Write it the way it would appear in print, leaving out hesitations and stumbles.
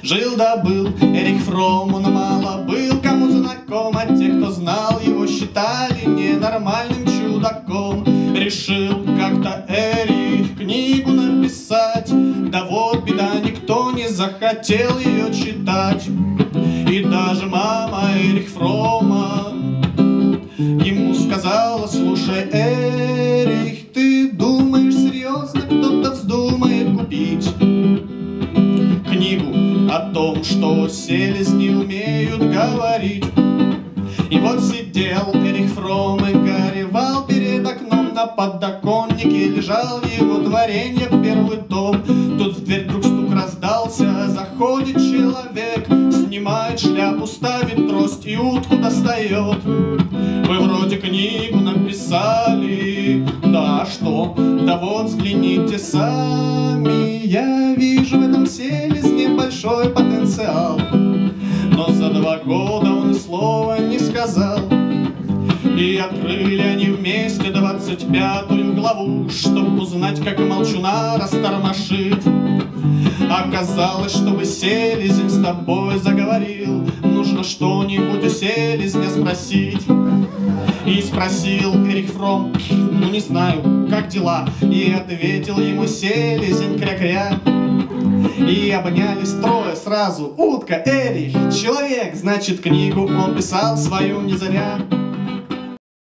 Жил-да-был Эрих Фром, он мало был кому знаком, а те, кто знал его, считали ненормальным чудаком. Решил как-то Эрих книгу написать, да вот беда, никто не захотел ее читать. И даже мама Эрих Фрома ему сказала: слушай, Эрих, ты думаешь серьезно, кто-то вздумает купить книгу о том, что селезни умеют говорить? И вот сидел Эрих Фром и горевал перед окном. На подоконнике лежал его творенье, первый том. Тут в дверь вдруг стук раздался, заходит человек, снимает шляпу, ставит трость и утку достает. Вы вроде книгу написали, да что? Да вот взгляните сами, я вижу в этом селезне большой потенциал. Но за 2 года он и слова не сказал. И открыли они вместе 25-ю главу, чтоб узнать, как молчуна растормошить. Оказалось, чтобы селезень с тобой заговорил, нужно что-нибудь у селезня спросить. И спросил Эрих Фром: ну не знаю, как дела? И ответил ему селезень кря-кря. И обнялись трое сразу: утка, Эрих, человек. Значит, книгу он писал свою не зря.